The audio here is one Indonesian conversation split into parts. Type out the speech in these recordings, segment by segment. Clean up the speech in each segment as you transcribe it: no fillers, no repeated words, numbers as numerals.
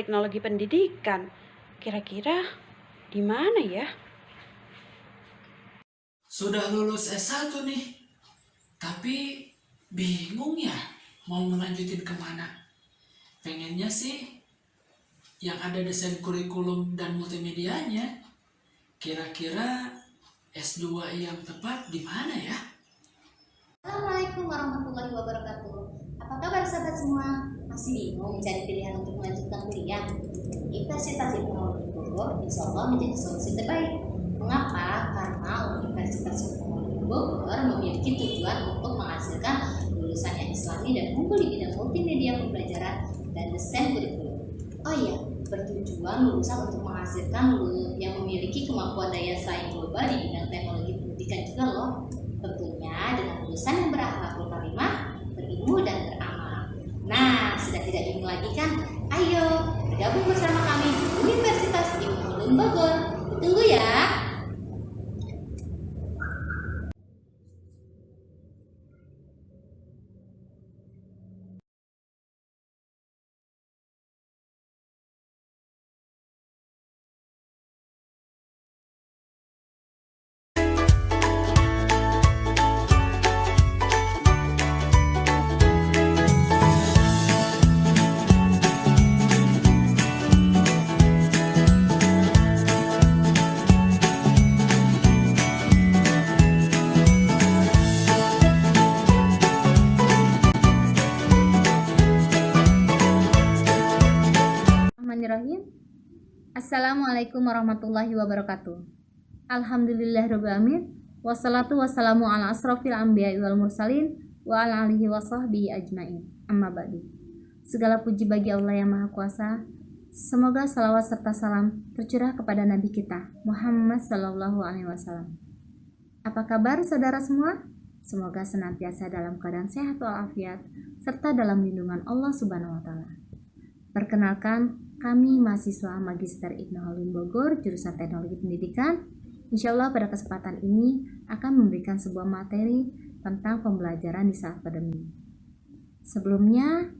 Teknologi Pendidikan. Kira-kira di mana ya? Sudah lulus S1 nih, tapi bingung ya mau melanjutin kemana. Pengennya sih yang ada desain kurikulum dan multimedianya. Kira-kira S2 yang tepat di mana ya? Assalamualaikum warahmatullahi wabarakatuh. Apa kabar sahabat semua? Masih bingung mencari pilihan untuk melanjutkan kuliah? Universitas Teknologi Bogor insya Allah menjadi solusi terbaik. Mengapa? Karena Universitas Teknologi Bogor memiliki tujuan untuk menghasilkan lulusan yang islami dan unggul di bidang multimedia pembelajaran dan desain kurikulum. Oh iya, bertujuan lulusan untuk menghasilkan yang memiliki kemampuan daya saing global di bidang teknologi pendidikan juga loh. Tentunya dengan lulusan yang berakhlakul karimah, berilmu dan beramal. Nah, sudah tidak bingung lagi kan? Ayo bergabung bersama kami di Universitas Ibnu Khaldun Bogor. Ditunggu ya. Bismillahirrahmanirrahim. Assalamualaikum warahmatullahi wabarakatuh. Alhamdulillahirrahmanirrahim. Wassalatu wassalamu ala asrofil anbiya'i wal mursalin wa ala alihi wa sahbihi ajma'in. Amma ba'du. Segala puji bagi Allah yang Maha Kuasa. Semoga salawat serta salam tercurah kepada Nabi kita Muhammad sallallahu alaihi wasallam. Apa kabar saudara semua? Semoga senantiasa dalam keadaan sehat walafiat serta dalam lindungan Allah Subhanahu wa taala. Perkenalkan, kami mahasiswa Magister Ibnu Khaldun Bogor, jurusan Teknologi Pendidikan. Insya Allah pada kesempatan ini akan memberikan sebuah materi tentang pembelajaran di saat pandemi. Sebelumnya,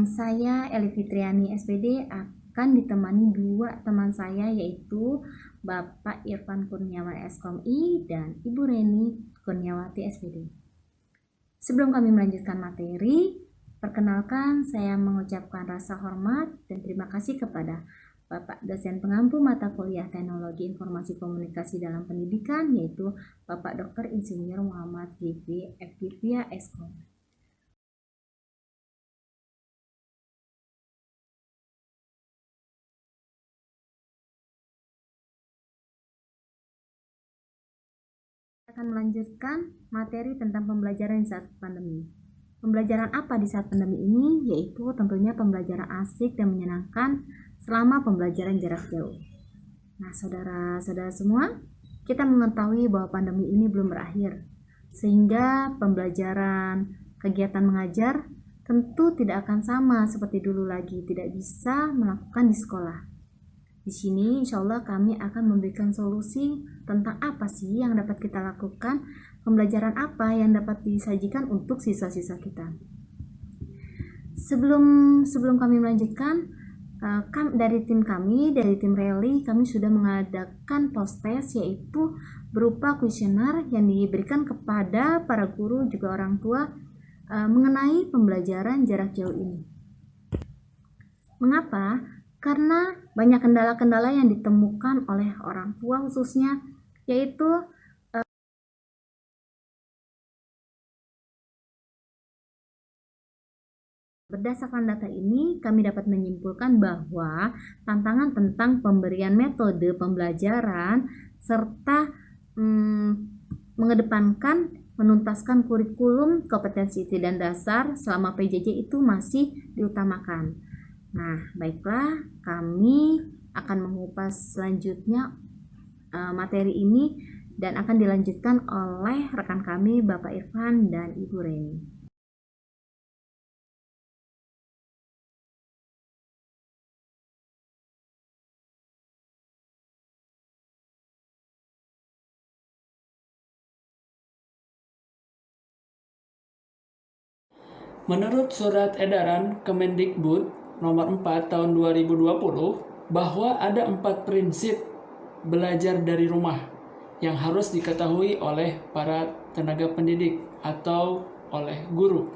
saya Eli Fitriani SPD akan ditemani dua teman saya, yaitu Bapak Irfan Kurniawan SKOMI dan Ibu Reni Kurniawati SPD. Sebelum kami melanjutkan materi, perkenalkan, saya mengucapkan rasa hormat dan terima kasih kepada Bapak dosen pengampu mata kuliah Teknologi Informasi Komunikasi dalam Pendidikan, yaitu Bapak Dr. Insinyur Muhammad Givi Efdivia SKOM. Akan melanjutkan materi tentang pembelajaran saat pandemi. Pembelajaran apa di saat pandemi ini? Yaitu tentunya pembelajaran asik dan menyenangkan selama pembelajaran jarak jauh. Nah, saudara-saudara semua, kita mengetahui bahwa pandemi ini belum berakhir, sehingga pembelajaran kegiatan mengajar tentu tidak akan sama seperti dulu lagi, tidak bisa melakukan di sekolah. Di sini insya Allah kami akan memberikan solusi tentang apa sih yang dapat kita lakukan, pembelajaran apa yang dapat disajikan untuk siswa-siswa kita. Sebelum kami melanjutkan, dari tim Rally, kami sudah mengadakan post-test, yaitu berupa kuesioner yang diberikan kepada para guru juga orang tua mengenai pembelajaran jarak jauh ini. Mengapa? Karena banyak kendala-kendala yang ditemukan oleh orang tua khususnya, yaitu berdasarkan data ini kami dapat menyimpulkan bahwa tantangan tentang pemberian metode pembelajaran serta mengedepankan menuntaskan kurikulum kompetensi inti dan dasar selama PJJ itu masih diutamakan. Nah, baiklah, kami akan mengupas selanjutnya materi ini dan akan dilanjutkan oleh rekan kami Bapak Irfan dan Ibu Reni. Menurut surat edaran Kemendikbud nomor 4 tahun 2020 bahwa ada 4 prinsip belajar dari rumah yang harus diketahui oleh para tenaga pendidik atau oleh guru.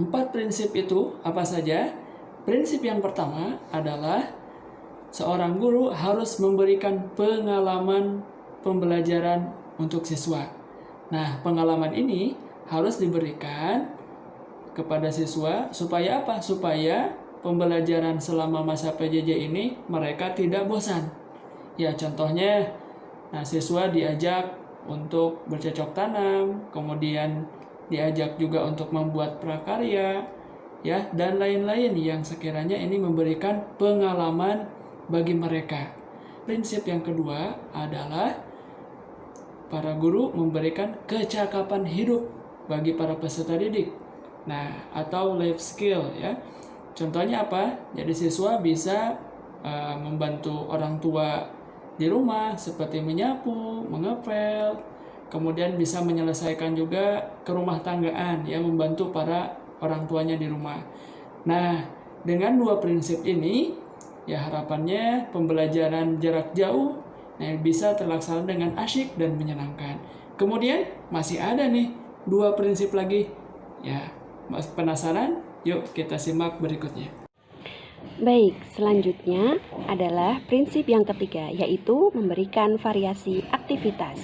Empat prinsip itu apa saja? Prinsip yang pertama adalah seorang guru harus memberikan pengalaman pembelajaran untuk siswa. Nah, pengalaman ini harus diberikan kepada siswa supaya apa? Supaya pembelajaran selama masa PJJ ini mereka tidak bosan. Ya, contohnya, nah siswa diajak untuk bercocok tanam, kemudian diajak juga untuk membuat prakarya, ya, dan lain-lain yang sekiranya ini memberikan pengalaman bagi mereka. Prinsip yang kedua adalah para guru memberikan kecakapan hidup bagi para peserta didik. Nah, atau life skill, ya. Contohnya apa? Jadi siswa bisa membantu orang tua di rumah seperti menyapu, mengepel, kemudian bisa menyelesaikan juga kerumah tanggaan, ya, membantu para orang tuanya di rumah. Nah, dengan 2 prinsip ini, ya harapannya pembelajaran jarak jauh bisa terlaksana dengan asyik dan menyenangkan. Kemudian masih ada nih 2 prinsip lagi. Ya, penasaran? Yuk kita simak berikutnya. Baik, selanjutnya adalah prinsip yang ketiga, yaitu memberikan variasi aktivitas.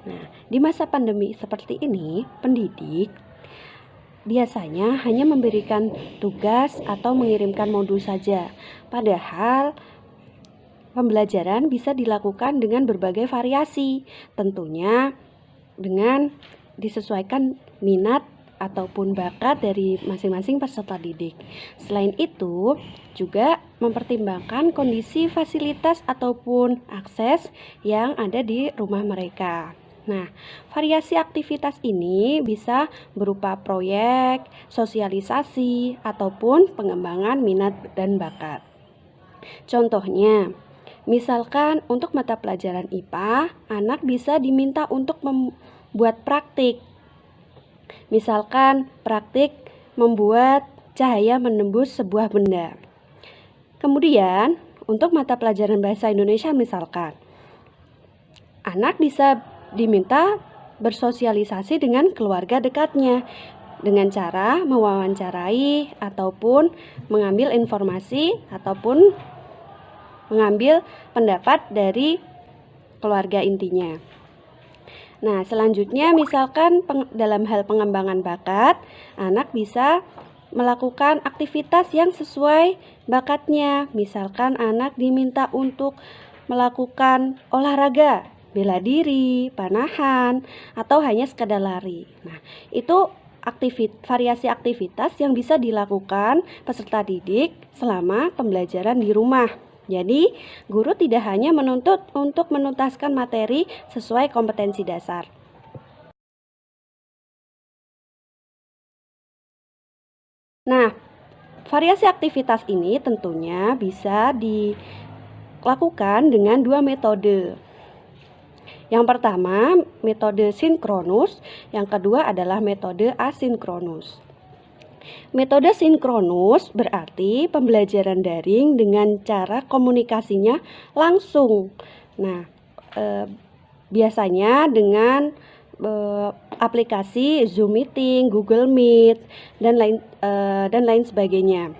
Nah, di masa pandemi seperti ini, pendidik biasanya hanya memberikan tugas atau mengirimkan modul saja. Padahal pembelajaran bisa dilakukan dengan berbagai variasi, tentunya dengan disesuaikan minat ataupun bakat dari masing-masing peserta didik. Selain itu, juga mempertimbangkan kondisi fasilitas ataupun akses yang ada di rumah mereka. Nah, variasi aktivitas ini bisa berupa proyek, sosialisasi, ataupun pengembangan minat dan bakat. Contohnya, misalkan untuk mata pelajaran IPA, anak bisa diminta untuk membuat praktik. Misalkan praktik membuat cahaya menembus sebuah benda. Kemudian, untuk mata pelajaran bahasa Indonesia misalkan, anak bisa diminta bersosialisasi dengan keluarga dekatnya dengan cara mewawancarai ataupun mengambil informasi ataupun mengambil pendapat dari keluarga intinya. Nah, selanjutnya misalkan dalam hal pengembangan bakat, anak bisa melakukan aktivitas yang sesuai bakatnya. Misalkan anak diminta untuk melakukan olahraga, bela diri, panahan, atau hanya sekedar lari. Nah, itu variasi aktivitas yang bisa dilakukan peserta didik selama pembelajaran di rumah. Jadi, guru tidak hanya menuntut untuk menuntaskan materi sesuai kompetensi dasar. Nah, variasi aktivitas ini tentunya bisa dilakukan dengan 2 metode. Yang pertama, metode sinkronus, yang kedua adalah metode asinkronus. Metode sinkronus berarti pembelajaran daring dengan cara komunikasinya langsung. Nah, biasanya dengan aplikasi Zoom Meeting, Google Meet, dan lain sebagainya.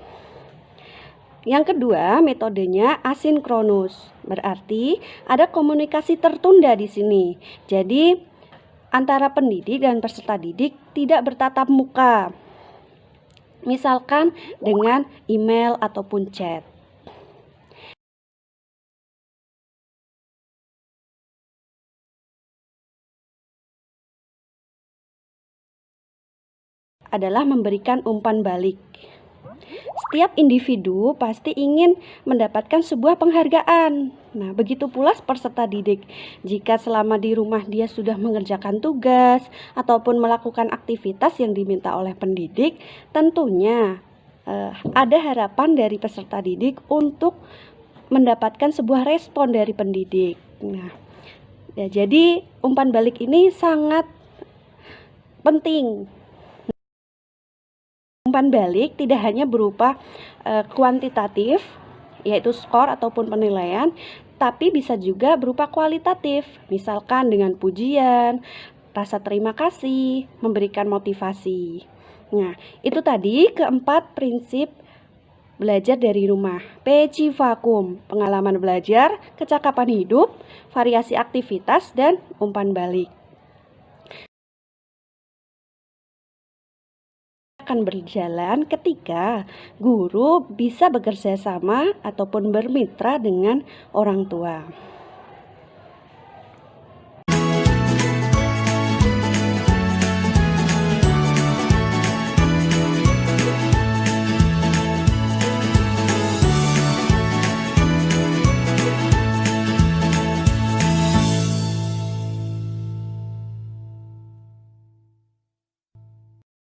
Yang kedua, metodenya asinkronus. Berarti ada komunikasi tertunda di sini. Jadi, antara pendidik dan peserta didik tidak bertatap muka. Misalkan dengan email ataupun chat. Adalah memberikan umpan balik. Setiap individu pasti ingin mendapatkan sebuah penghargaan. Nah, begitu pula peserta didik. Jika selama di rumah dia sudah mengerjakan tugas ataupun melakukan aktivitas yang diminta oleh pendidik, tentunya ada harapan dari peserta didik untuk mendapatkan sebuah respon dari pendidik. Nah, ya, jadi umpan balik ini sangat penting. Umpan balik tidak hanya berupa kuantitatif, yaitu skor ataupun penilaian, tapi bisa juga berupa kualitatif, misalkan dengan pujian, rasa terima kasih, memberikan motivasi. Nah, itu tadi keempat prinsip belajar dari rumah. Peci vakum, pengalaman belajar, kecakapan hidup, variasi aktivitas, dan umpan balik. Akan berjalan ketika guru bisa bekerja sama ataupun bermitra dengan orang tua.